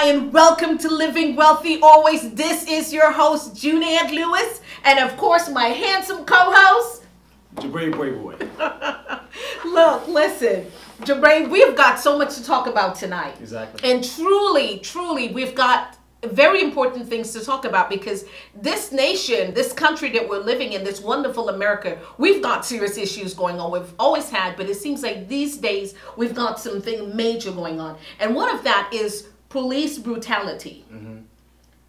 hi, and welcome to Living Wealthy Always. This is your host, Juneann Lewis, and of course, my handsome co-host, Jabrae Brayboy. Look, listen, Jabrae, we've got so much to talk about tonight. Exactly. And truly, we've got very important things to talk about because this nation, this country that we're living in, this wonderful America, we've got serious issues going on. We've always had, but it seems like these days we've got something major going on. And one of that is police brutality.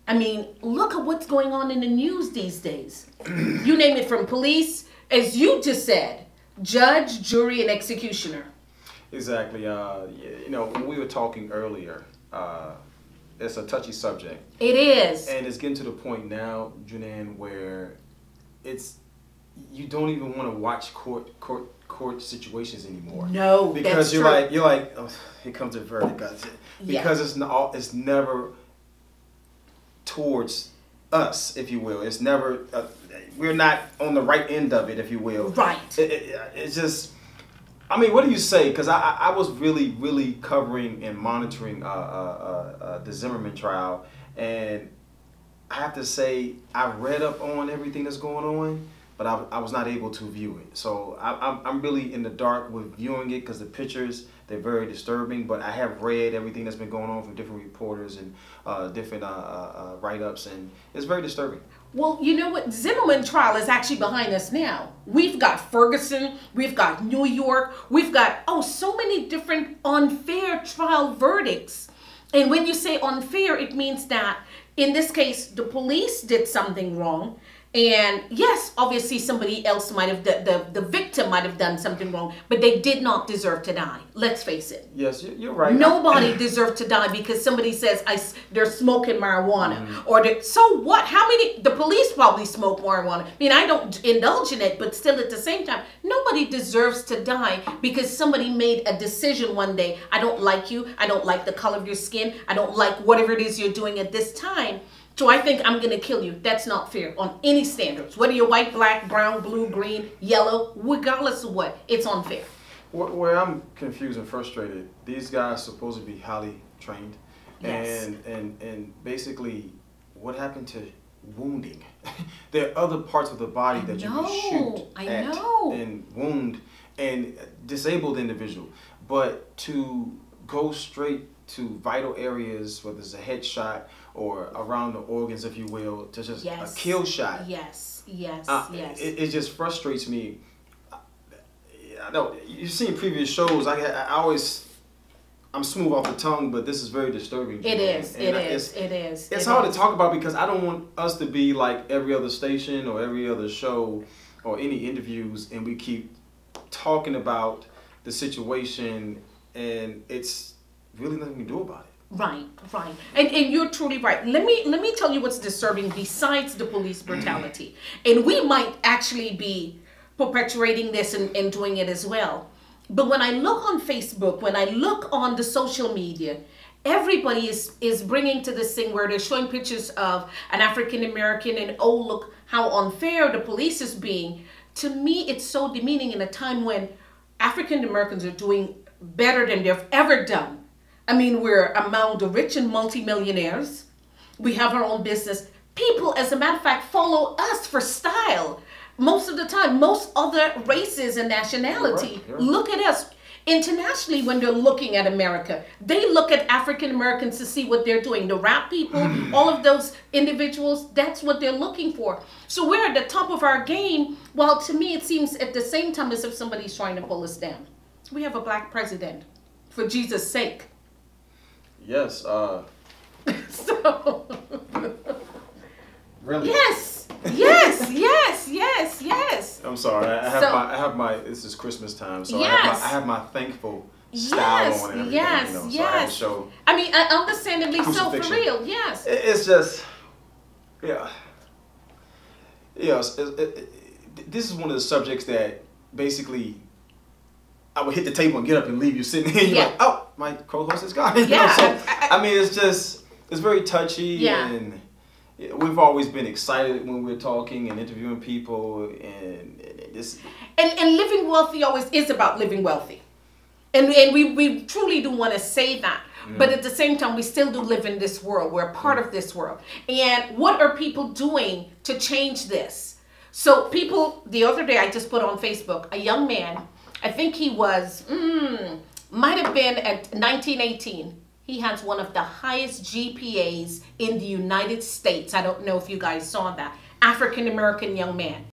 I mean, look at what's going on in the news these days. You name it, from police, as you just said, judge, jury, and executioner. Exactly. You know, when we were talking earlier, it's a touchy subject. It is. And it's getting to the point now, Juneann, where you don't even want to watch court situations anymore. No, because that's you're like, oh, here comes the verdict. Because it's never towards us, if you will. It's never we're not on the right end of it, if you will. Right. It's just. I mean, what do you say? Because I was really covering and monitoring the Zimmerman trial, and I have to say I read up on everything that's going on, but I was not able to view it. So I'm really in the dark with viewing it because the pictures, they're very disturbing. But I have read everything that's been going on from different reporters and different write-ups, and it's very disturbing. Well, you know what? Zimmerman trial is actually behind us now. We've got Ferguson, we've got New York, we've got, so many different unfair trial verdicts. And when you say unfair, it means that in this case, the police did something wrong. And yes, obviously somebody else might have, the victim might have done something wrong, but they did not deserve to die. Let's face it. Yes, you're right. Nobody deserved to die because somebody says they're smoking marijuana. Or so what? How many? The police probably smoke marijuana. I mean, I don't indulge in it, but still at the same time, nobody deserves to die because somebody made a decision one day. I don't like you. I don't like the color of your skin. I don't like whatever it is you're doing at this time. So I think I'm going to kill you. That's not fair on any standards. Whether you're white, black, brown, blue, green, yellow, regardless of what, it's unfair. Where I'm confused and frustrated, these guys supposed to be highly trained. Yes. And basically, what happened to wounding? There are other parts of the body that you can shoot at and wound and disable the individual. But to go straight to vital areas, whether it's a headshot or around the organs, if you will, to just a kill shot. Yes. It just frustrates me. I know you've seen previous shows. I'm smooth off the tongue, but this is very disturbing. It is. It's hard to talk about because I don't want us to be like every other station or every other show or any interviews, and we keep talking about the situation, and it's really nothing we can do about it. Right. And you're truly right. Let me tell you what's disturbing besides the police brutality. And we might actually be perpetuating this and doing it as well. But when I look on Facebook, when I look on the social media, everybody is bringing to this thing where they're showing pictures of an African American and, oh, look how unfair the police is being. To me, it's so demeaning in a time when African Americans are doing better than they've ever done. I mean, we're among the rich and multimillionaires. We have our own business. People, as a matter of fact, follow us for style. Most of the time, most other races and nationality look at us. Internationally, when they're looking at America, they look at African Americans to see what they're doing. The rap people, all of those individuals, that's what they're looking for. So we're at the top of our game, while to me it seems at the same time as if somebody's trying to pull us down. We have a black president, for Jesus' sake. Yes. So. Really? Yes. I'm sorry. I have my. This is Christmas time, so I have my thankful style on and everything. Yes. So I have to show. I mean, understandably so, for real. Yes. It's just, this is one of the subjects that basically I would hit the table and get up and leave you sitting here. You're like, oh, my co-host is gone. I mean, it's very touchy, and we've always been excited when we're talking and interviewing people, and this. And living wealthy always is about living wealthy, and we truly do want to say that. But at the same time, we still do live in this world. We're a part of this world. And what are people doing to change this? So people, the other day, I just put on Facebook, a young man, I think he was, might have been at 1918. He has one of the highest GPAs in the United States. I don't know if you guys saw that. African-American young man.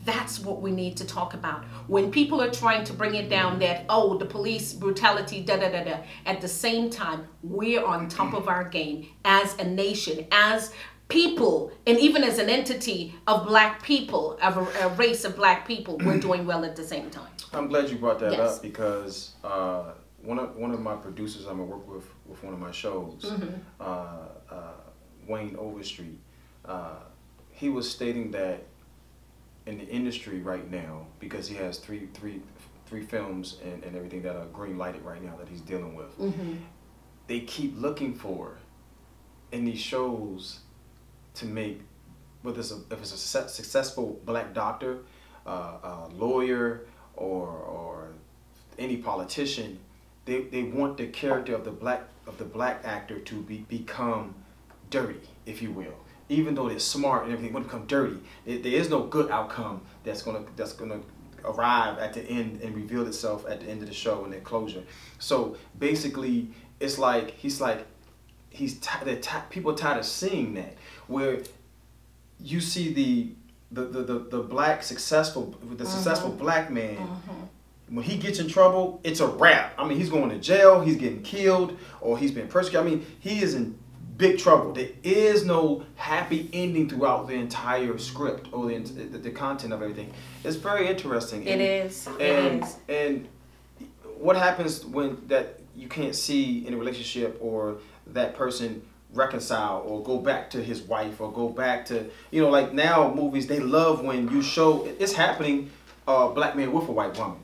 That's what we need to talk about. When people are trying to bring it down that, oh, the police brutality, da-da-da-da. At the same time, we're on top of our game as a nation, as people, and even as an entity of black people, of a race of black people, we're doing well at the same time. I'm glad you brought that up because one of my producers I'm going to work with one of my shows, Wayne Overstreet, he was stating that in the industry right now, because he has three films and everything that are green lighted right now that he's dealing with, they keep looking for in these shows to make, whether if it's a successful black doctor, lawyer, or any politician, they want the character of the black actor to become dirty, if you will. Even though they're smart and everything, want to become dirty. There is no good outcome that's gonna arrive at the end and reveal itself at the end of the show and their closure. So basically, it's like people are tired of seeing that, where you see the black successful black man. When he gets in trouble, it's a wrap. I mean, he's going to jail, he's getting killed, or he's been persecuted. I mean, he is in big trouble. There is no happy ending throughout the entire script or the content of everything. It's very interesting. It is. And what happens when that you can't see in a relationship or that person reconcile or go back to his wife or go back to, like now movies, they love when you show it's happening, black man with a white woman.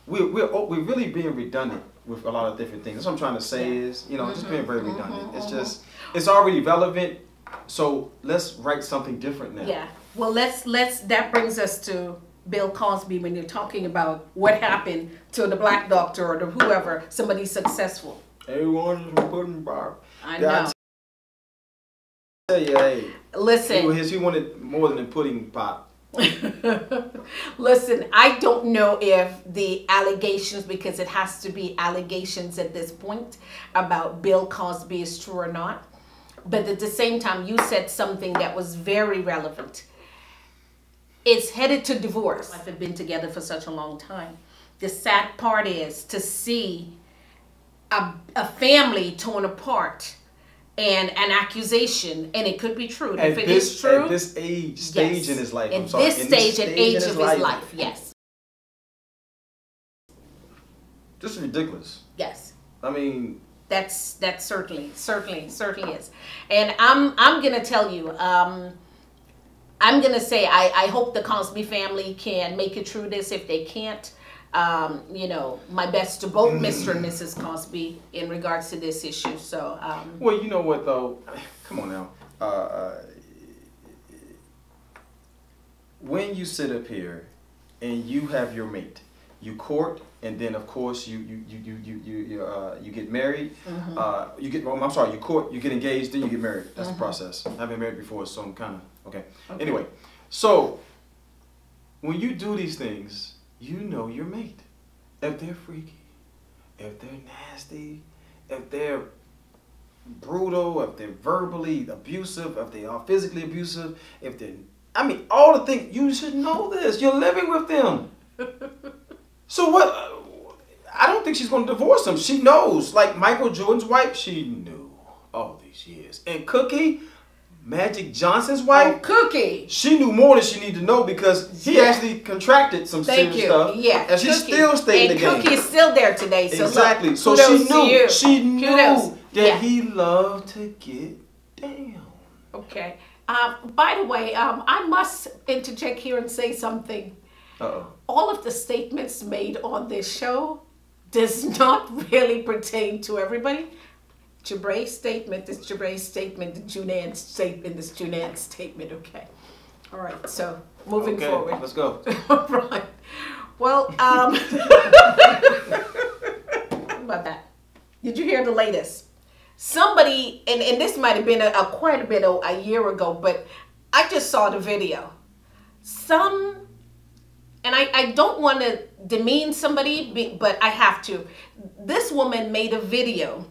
We're really being redundant with a lot of different things. That's what I'm trying to say is, just being very redundant. It's just, it's already relevant, so let's write something different now. Yeah. Well, that brings us to Bill Cosby when you're talking about what happened to the black doctor or the whoever, somebody successful. Everyone is putting bar. I know. Tell you, hey. Listen. He wanted more than a pudding pop. Listen, I don't know if the allegations, because it has to be allegations at this point, about Bill Cosby is true or not. But at the same time, you said something that was very relevant. It's headed to divorce. I've been together for such a long time. The sad part is to see a family torn apart and an accusation, and it could be true. If it is true, at this stage in his life, in this stage and age of his life, yes. This is ridiculous. Yes. I mean, that's certainly is. And I'm gonna tell you, I'm gonna say I hope the Cosby family can make it through this. If they can't, my best to both Mr. and Mrs. Cosby in regards to this issue. So, well, you know what though? Come on now. When you sit up here and you have your mate, you court, and then of course you get married. You court, you get engaged, then you get married. That's the process. I've been married before, so I'm kind of okay. Anyway, so when you do these things, you know your mate. If they're freaky, if they're nasty, if they're brutal, if they're verbally abusive, if they are physically abusive, all the things, you should know this. You're living with them. So what? I don't think she's going to divorce him. She knows. Like Michael Jordan's wife, she knew all these years. And Cookie, Magic Johnson's wife, Cookie, she knew more than she needed to know because he actually contracted some serious stuff. Yeah, and she still stayed in the game. And Cookie is still there today. So exactly. Look, so she knew that he loved to get down. Okay. By the way, I must interject here and say something. All of the statements made on this show does not really pertain to everybody. Jabrae's statement is Jabrae's statement, the Juneann's statement is Juneann's statement, okay? All right, so moving forward. Let's go. Right. Well, about that. Did you hear the latest? Somebody, and this might have been quite a bit a year ago, but I just saw the video. And I don't want to demean somebody, but I have to. This woman made a video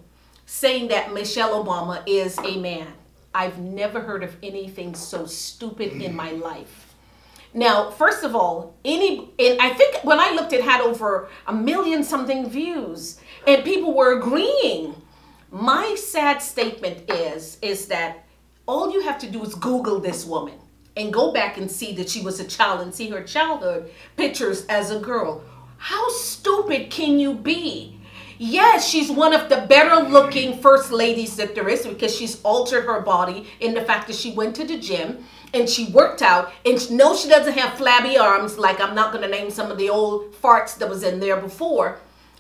saying that Michelle Obama is a man. I've never heard of anything so stupid in my life. Now, first of all, and I think when I looked, it had over 1 million something views, and people were agreeing. My sad statement is that all you have to do is Google this woman and go back and see that she was a child and see her childhood pictures as a girl. How stupid can you be? Yes, she's one of the better looking first ladies that there is, because she's altered her body in the fact that she went to the gym and she worked out, and no, she doesn't have flabby arms, like I'm not going to name some of the old farts that was in there before.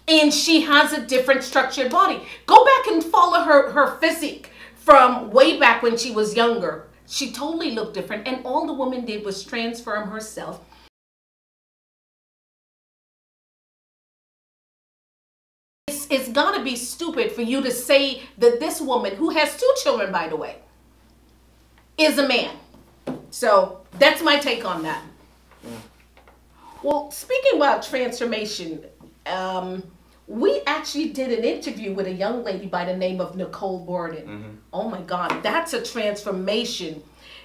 And she has a different structured body. Go back and follow her physique from way back when she was younger. She totally looked different, and all the woman did was transform herself. It's got to be stupid for you to say that this woman, who has 2 children, by the way, is a man. So that's my take on that. Well, speaking about transformation, we actually did an interview with a young lady by the name of Nicole Gordon. Oh my God, that's a transformation.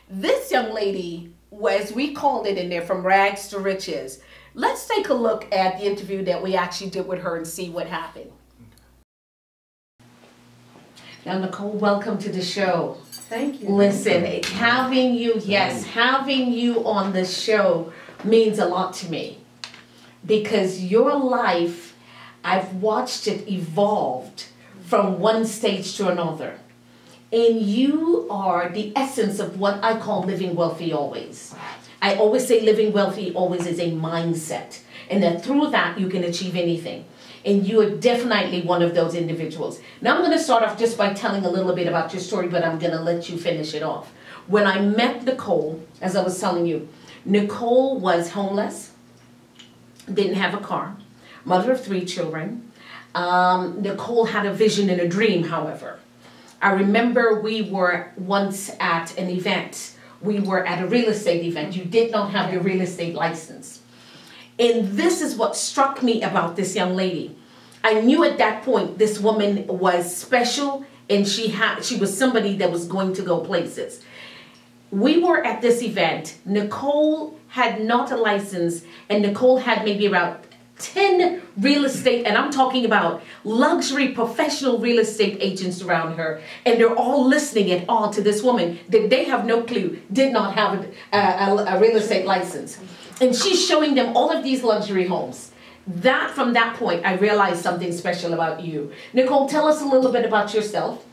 This young lady was, we called it in there, from rags to riches. Let's take a look at the interview that we actually did with her and see what happened. Now, Nicole, welcome to the show. Thank you. Listen, having you, having you on the show means a lot to me, because your life, I've watched it evolved from one stage to another. And you are the essence of what I call living wealthy always. I always say living wealthy always is a mindset, and that through that you can achieve anything. And you are definitely one of those individuals. Now I'm going to start off just by telling a little bit about your story, but I'm going to let you finish it off. When I met Nicole, as I was telling you, Nicole was homeless, didn't have a car, mother of 3 children. Nicole had a vision and a dream, however. I remember we were once at an event. We were at a real estate event. You did not have your real estate license. And this is what struck me about this young lady. I knew at that point this woman was special, and she was somebody that was going to go places. We were at this event. Nicole had not a license, and Nicole had maybe around 10 real estate, and I'm talking about luxury professional real estate agents around her, and they're all listening in awe to this woman that they have no clue, did not have a real estate license. And she's showing them all of these luxury homes. From that point, I realized something special about you. Nicole, tell us a little bit about yourself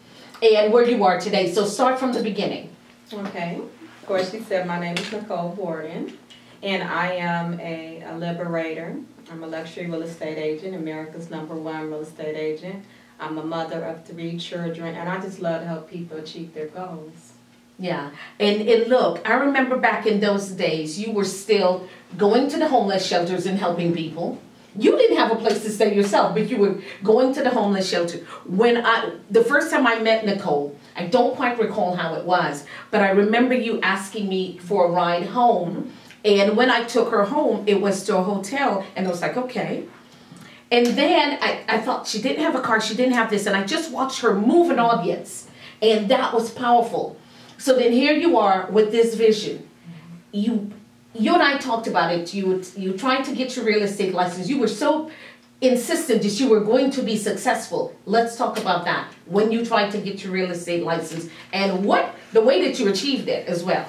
and where you are today. So start from the beginning. Okay. Of course, you said my name is Nicole Gordon, and I am a liberator. I'm a luxury real estate agent, America's #1 real estate agent. I'm a mother of 3 children, and I just love to help people achieve their goals. Yeah, and look, I remember back in those days, you were still going to the homeless shelters and helping people. You didn't have a place to stay yourself, but you were going to the homeless shelter. The first time I met Nicole, I don't quite recall how it was, but I remember you asking me for a ride home. And when I took her home, it was to a hotel, and I was like, okay. And then I thought she didn't have a car, she didn't have this, and I just watched her move an audience, and that was powerful. So then here you are with this vision. You and I talked about it. You tried to get your real estate license. You were so insistent that you were going to be successful. Let's talk about that. When you tried to get your real estate license, and the way that you achieved it as well.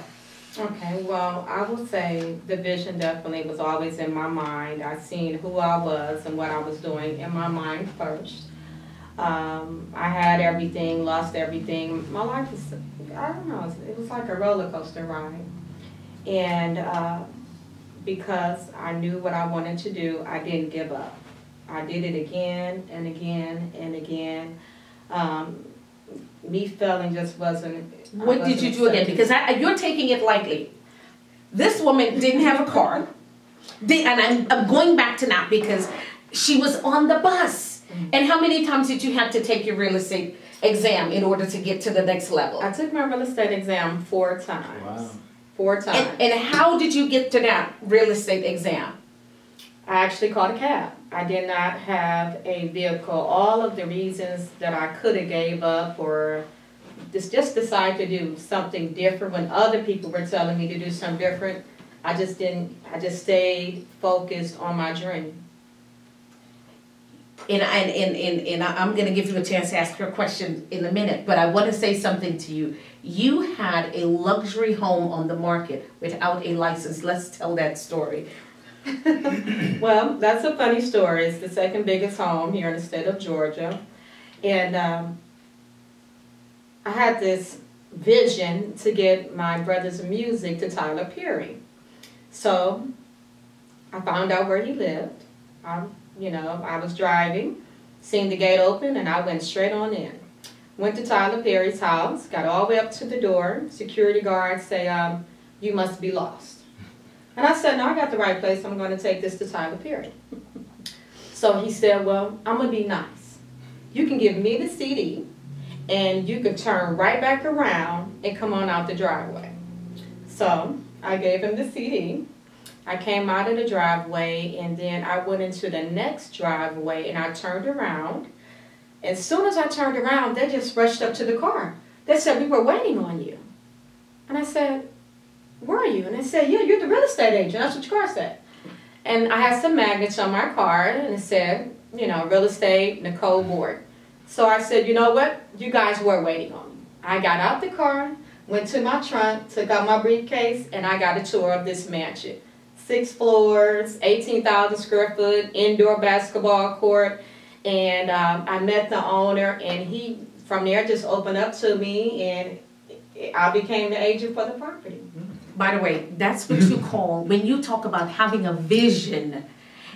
Okay, well, I will say the vision definitely was always in my mind. I seen who I was and what I was doing in my mind first. I had everything, lost everything. My life was, I don't know, it was like a roller coaster ride. And because I knew what I wanted to do, I didn't give up. I did it again and again and again. Me failing just wasn't. What did you do again? Because you're taking it lightly. This woman didn't have a car. And I'm going back to that because she was on the bus. And how many times did you have to take your real estate exam in order to get to the next level? I took my real estate exam 4 times. Wow. 4 times. And how did you get to that real estate exam? I actually called a cab. I did not have a vehicle. All of the reasons that I could have gave up or just decided to do something different when other people were telling me to do something different, I just didn't. I just stayed focused on my dream. And I'm going to give you a chance to ask your question in a minute, but I want to say something to you. You had a luxury home on the market without a license. Let's tell that story. Well, that's a funny story. It's the second biggest home here in the state of Georgia. And I had this vision to get my brother's music to Tyler Perry. So I found out where he lived. I was driving, seen the gate open, and I went straight on in. Went to Tyler Perry's house, got all the way up to the door. Security guards say, you must be lost. And I said, no, I got the right place. I'm going to take this to Tyler Perry. So he said, well, I'm going to be nice. You can give me the CD, and you can turn right back around and come on out the driveway. So I gave him the CD. I came out of the driveway, and then I went into the next driveway, and I turned around. As soon as I turned around, they just rushed up to the car. They said, we were waiting on you. And I said, where are you? And they said, yeah, you're the real estate agent. That's what your car said. And I had some magnets on my car, and it said, real estate, Nicole Gordon. So I said, you know what? You guys were waiting on me. I got out the car, went to my trunk, took out my briefcase, and I got a tour of this mansion. 6 floors, 18,000 square foot, indoor basketball court. And I met the owner, and he, from there, just opened up to me, and I became the agent for the property. By the way, that's what you call, when you talk about having a vision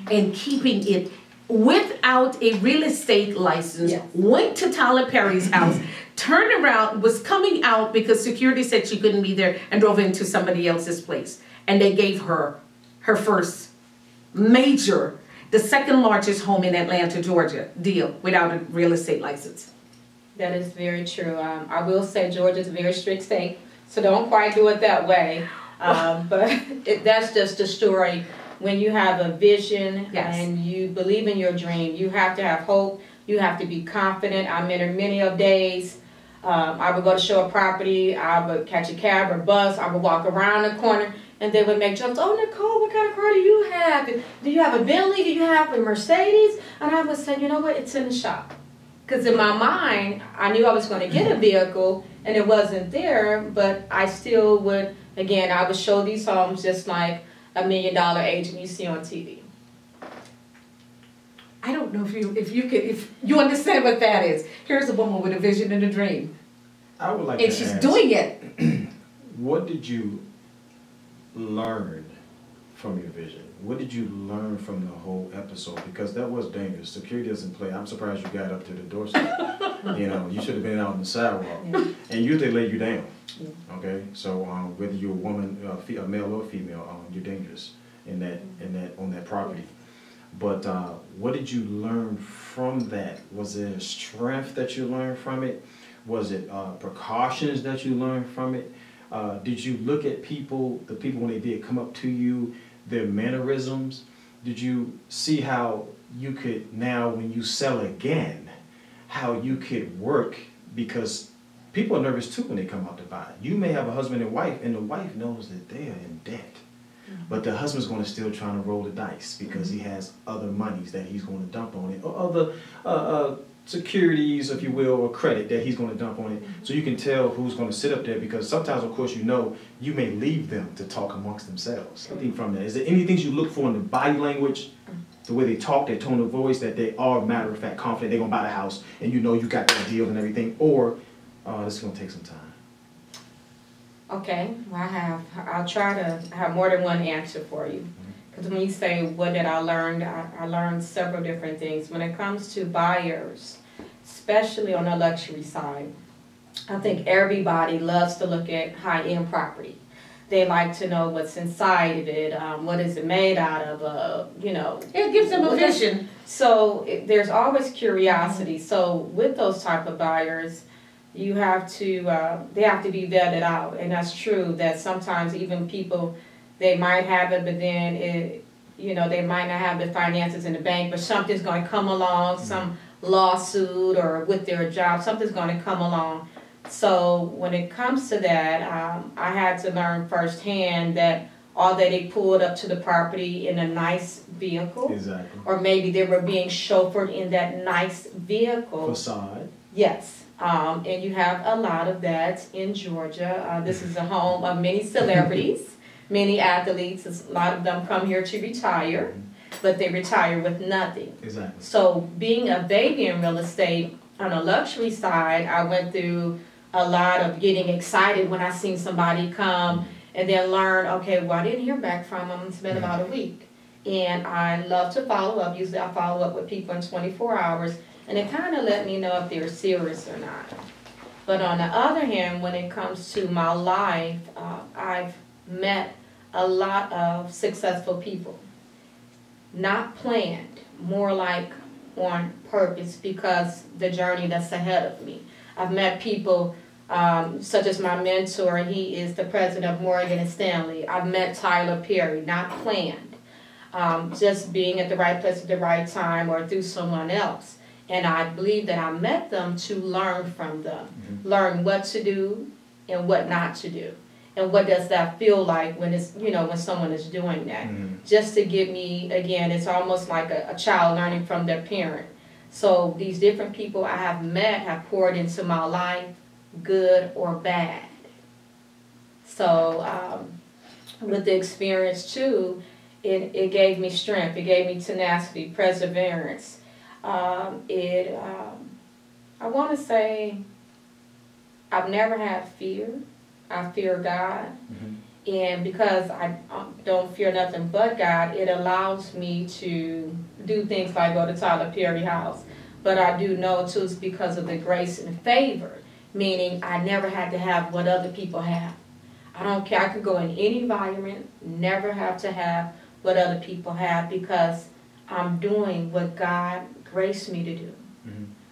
and keeping it without a real estate license, yes. Went to Tyler Perry's house, turned around, was coming out because security said she couldn't be there, and drove into somebody else's place. And they gave her her first major, the second largest home in Atlanta, Georgia deal without a real estate license. That is very true. I will say Georgia is a very strict state, so don't quite do it that way. But that's just a story. When you have a vision, yes. And you believe in your dream, you have to have hope. You have to be confident. I remember many of days I would go to show a property, I would catch a cab or bus, I would walk around the corner, and they would make jokes. Oh, Nicole, what kind of car do you have? Do you have a Bentley? Do you have a Mercedes? And I would say, you know what? It's in the shop. Because in my mind, I knew I was going to get a vehicle, and it wasn't there, but I still would, again, I would show these homes just like a $1 million agent you see on TV. I don't know if you understand what that is. Here's a woman with a vision and a dream. I would like and to she's ask, doing it. What did you learn from your vision? What did you learn from the whole episode? Because that was dangerous. Security doesn't play. I'm surprised you got up to the doorstep. You should have been out on the sidewalk. Yeah. And usually they lay you down. Yeah. Okay, so whether you're a woman, a male or female, you're dangerous on that property. But what did you learn from that? Was there strength that you learned from it? Was it precautions that you learned from it? Did you look at the people when they did come up to you, their mannerisms? Did you see how you could now, when you sell again, how you could work? Because people are nervous too when they come out to buy. You may have a husband and wife, and the wife knows that they are in debt. But the husband's going to still trying to roll the dice because he has other monies that he's going to dump on it, or other securities, if you will, or credit that he's going to dump on it. So you can tell who's going to sit up there, because sometimes, of course, you may leave them to talk amongst themselves. Something from that. Is there anything you look for in the body language, the way they talk, their tone of voice, that they are matter of fact confident they're going to buy the house, and you got that deal and everything, or this is going to take some time? Okay, well, I'll try to have more than one answer for you. Because when you say, what did I learn? I learned several different things. When it comes to buyers, especially on the luxury side, I think everybody loves to look at high-end property. They like to know what's inside of it, what is it made out of, you know. It gives them a vision. So there's always curiosity. So with those type of buyers, you have to, they have to be vetted out. And that's true that sometimes even people, they might have it, but then it, you know, they might not have the finances in the bank, but something's going to come along, some lawsuit or with their job, something's going to come along. So when it comes to that, I had to learn firsthand that although they pulled up to the property in a nice vehicle, Exactly. or maybe they were being chauffeured in that nice vehicle. Facade. Yes, and you have a lot of that in Georgia. This is a home of many celebrities, many athletes. A lot of them come here to retire, but they retire with nothing. Exactly. So being a baby in real estate, on the luxury side, I went through a lot of getting excited when I seen somebody come and then learn, okay, well, I didn't hear back from them. It's been about a week. And I love to follow up. Usually I follow up with people in 24 hours. And it kind of let me know if they're serious or not. But on the other hand, when it comes to my life, I've met a lot of successful people. Not planned, more like on purpose because the journey that's ahead of me. I've met people such as my mentor. He is the president of Morgan & Stanley. I've met Tyler Perry, not planned. Just being at the right place at the right time or through someone else. And I believe that I met them to learn from them. Learn what to do and what not to do. And what does that feel like when it's, you know, when someone is doing that. Just to give me, again, it's almost like a child learning from their parent. So these different people I have met have poured into my life, good or bad. So with the experience too, it gave me strength, it gave me tenacity, perseverance. I want to say I've never had fear. I fear God. And because I don't fear nothing but God, it allows me to do things like go to Tyler Perry house. But I do know too it's because of the grace and favor, meaning I never had to have what other people have. I don't care. I could go in any environment, never have to have what other people have because I'm doing what God graced me to do.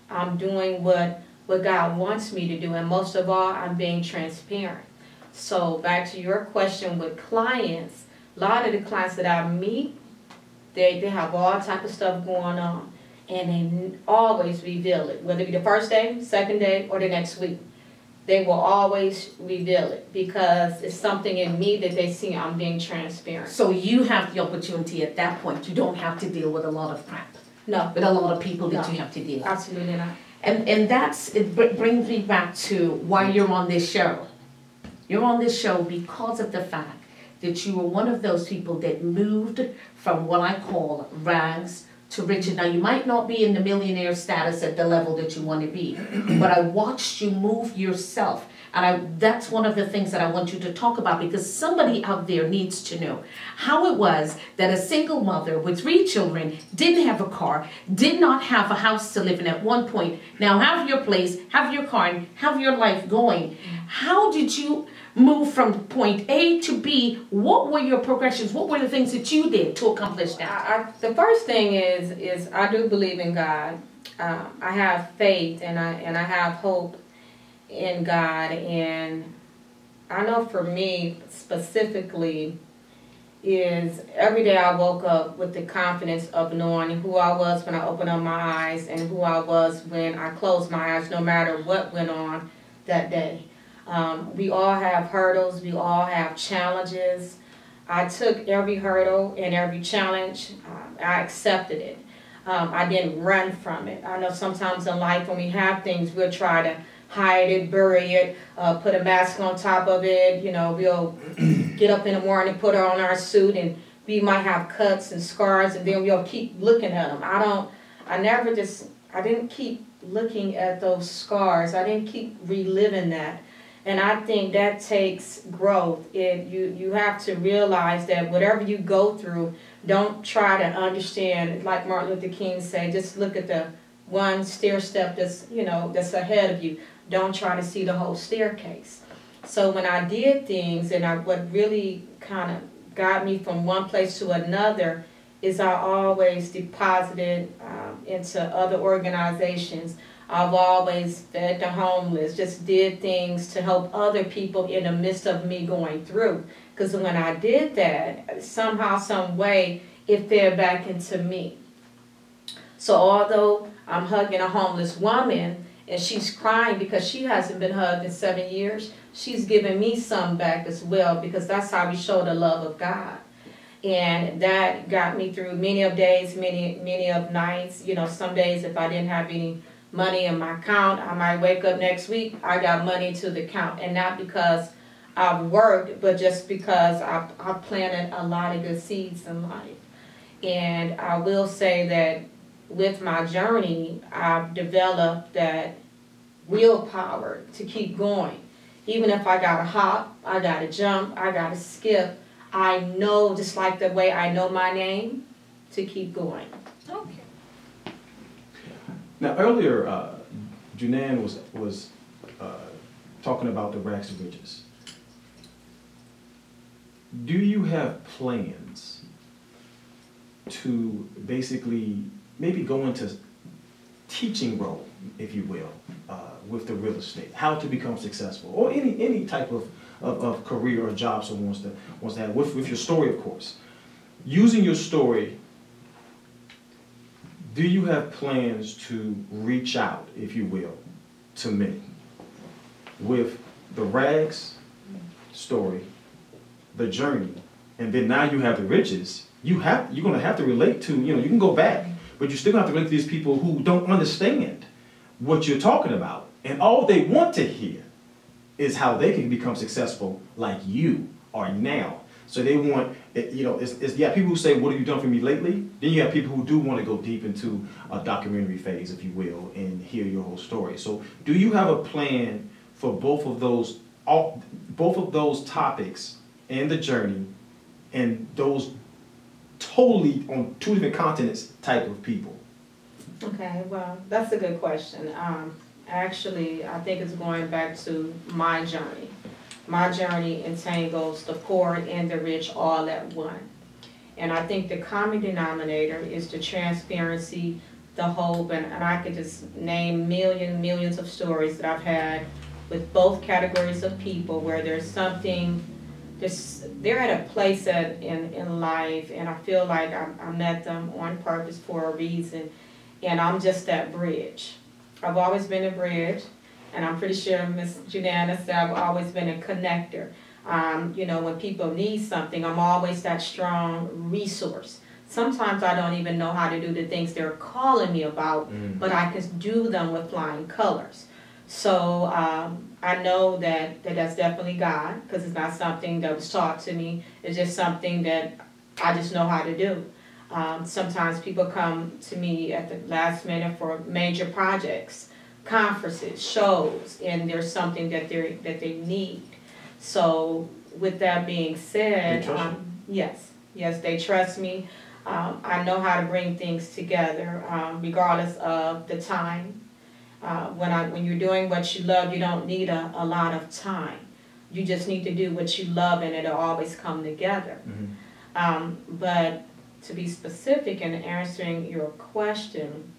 I'm doing what God wants me to do. And most of all, I'm being transparent. So back to your question with clients, a lot of the clients that I meet, they have all type of stuff going on. And they always reveal it, whether it be the first day, second day, or the next week. They will always reveal it because it's something in me that they see I'm being transparent. So you have the opportunity at that point. You don't have to deal with a lot of crap. No. With a lot of people that you have to deal with. Absolutely not. And that's, it brings me back to why you're on this show. You're on this show because of the fact that you were one of those people that moved from what I call rags to riches. Now, you might not be in the millionaire status at the level that you want to be, but I watched you move yourself. And that's one of the things that I want you to talk about because somebody out there needs to know how it was that a single mother with 3 children didn't have a car, did not have a house to live in at one point. Now have your place, have your car, and have your life going. How did you move from point A to B? What were your progressions? What were the things that you did to accomplish that? The first thing is I do believe in God. I have faith and I have hope in God, and I know for me specifically is every day I woke up with the confidence of knowing who I was when I opened up my eyes and who I was when I closed my eyes, no matter what went on that day. We all have hurdles, we all have challenges. I took every hurdle and every challenge, I accepted it. I didn't run from it. I know sometimes in life when we have things, we'll try to hide it, bury it, put a mask on top of it. You know, we'll get up in the morning, put on our suit, and we might have cuts and scars, and then we'll keep looking at them. I didn't keep looking at those scars. I didn't keep reliving that. And I think that takes growth. You have to realize that whatever you go through, don't try to understand, like Martin Luther King said, just look at the one stair step that's ahead of you. Don't try to see the whole staircase. So when I did things, and what really kind of got me from one place to another is I always deposited into other organizations. I've always fed the homeless, just did things to help other people in the midst of me going through. Because when I did that, somehow, some way, it fed back into me. So although I'm hugging a homeless woman and she's crying because she hasn't been hugged in 7 years, she's giving me some back as well, because that's how we show the love of God. And that got me through many of days, many of nights. You know, some days if I didn't have any money in my account, I might wake up next week, I got money to the account. And not because I've worked, but just because I've planted a lot of good seeds in life. And I will say that with my journey, I've developed that willpower to keep going. Even if I gotta hop, I gotta jump, I gotta skip, I know, just like the way I know my name, to keep going. Okay. Now earlier, Juneann was talking about the rags to riches. Do you have plans to basically maybe go into teaching role, if you will, with the real estate, how to become successful, or any type of career or job someone wants to have, with your story, of course. Using your story, do you have plans to reach out, if you will, to many with the rags story, the journey, and then now you have the riches? You're going to have to relate to, you can go back, but you're still going to have to relate to these people who don't understand what you're talking about. And all they want to hear is how they can become successful like you are now. So they want, you have people who say, what have you done for me lately? Then you have people who do want to go deep into a documentary phase, if you will, and hear your whole story. So do you have a plan for both of those topics and the journey, and those totally on two different continents type of people? Okay, well, that's a good question. Actually, I think it's going back to my journey. My journey entangles the poor and the rich all at one. And I think the common denominator is the transparency, the hope, and I could just name millions of stories that I've had with both categories of people where there's something, they're at a place in life, and I feel like I met them on purpose for a reason, and I'm just that bridge. I've always been a bridge, and I'm pretty sure Miss Juneann said I've always been a connector. When people need something, I'm always that strong resource. Sometimes I don't even know how to do the things they're calling me about, but I can do them with flying colors. So I know that that's definitely God, because it's not something that was taught to me. It's just something that I just know how to do. Sometimes people come to me at the last minute for major projects, conferences, shows, and there's something that they need. So with that being said, yes, they trust me. I know how to bring things together, regardless of the time. When you're doing what you love, you don't need a lot of time. You just need to do what you love, and it'll always come together. But to be specific in answering your question,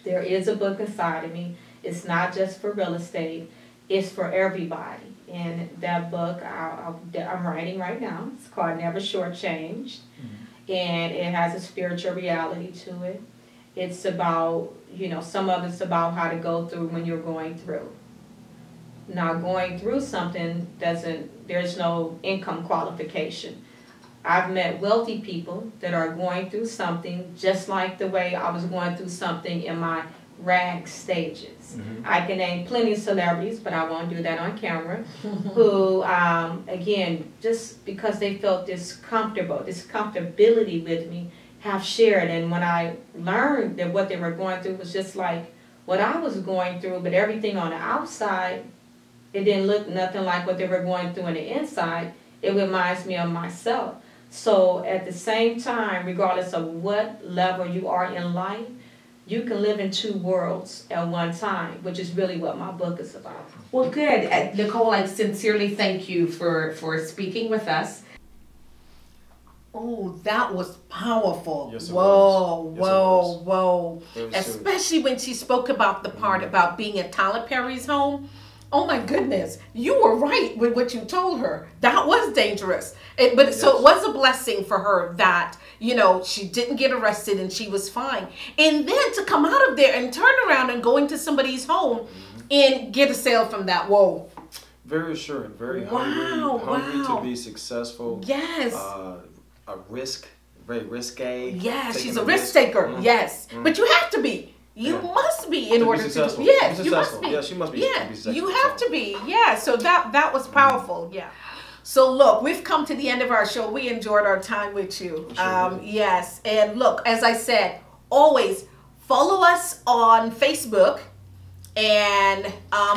there is a book inside of me. It's not just for real estate. It's for everybody. And that book I'm writing right now. It's called Never Shortchanged. And it has a spiritual reality to it. It's about, some of it's about how to go through when you're going through. Now, going through something there's no income qualification. I've met wealthy people that are going through something just like the way I was going through something in my rag stages. I can name plenty of celebrities, but I won't do that on camera, who, again, just because they felt this comfortability with me, have shared. And when I learned that what they were going through was just like what I was going through, but everything on the outside, it didn't look nothing like what they were going through on the inside, it reminds me of myself. So at the same time, regardless of what level you are in life, you can live in two worlds at one time, which is really what my book is about. Well, good. Nicole, I sincerely thank you for speaking with us. Oh, that was powerful. Yes, it whoa, was. Yes, whoa, it whoa. Very Especially when she spoke about the part about being at Tyler Perry's home. Oh my goodness, you were right with what you told her. That was dangerous. So it was a blessing for her that, you know, she didn't get arrested and she was fine. And then to come out of there and turn around and go into somebody's home and get a sale from that. Whoa. Very assuring, very Wow, hungry wow. to be successful. Yes. A risk, very risque. Yes, taking she's a a risk taker. Yes. But you have to be. You must be in order to successful. do. Yes, Be you must successful. be. Yeah, she must be. Yeah, To be successful. you have to be. Yeah, so that was powerful. Yeah. So look, we've come to the end of our show. We enjoyed our time with you. Yes, and look, as I said, always follow us on Facebook and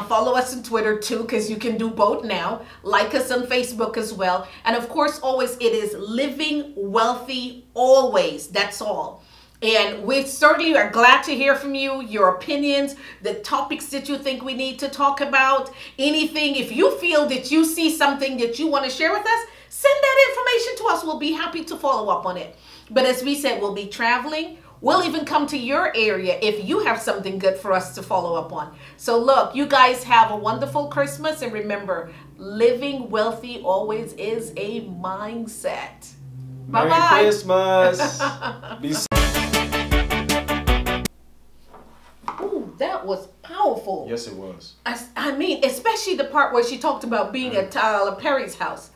follow us on Twitter too, because you can do both now. Like us on Facebook as well, and of course, always it is Living Wealthy Always. That's all. And we certainly are glad to hear from you, your opinions, the topics that you think we need to talk about, anything. If you feel that you see something that you want to share with us, send that information to us. We'll be happy to follow up on it. But as we said, we'll be traveling. We'll even come to your area if you have something good for us to follow up on. So look, you guys have a wonderful Christmas. And remember, living wealthy always is a mindset. Merry Bye-bye. Christmas. Be That was powerful. Yes, it was. I mean, especially the part where she talked about being at Tyler Perry's house.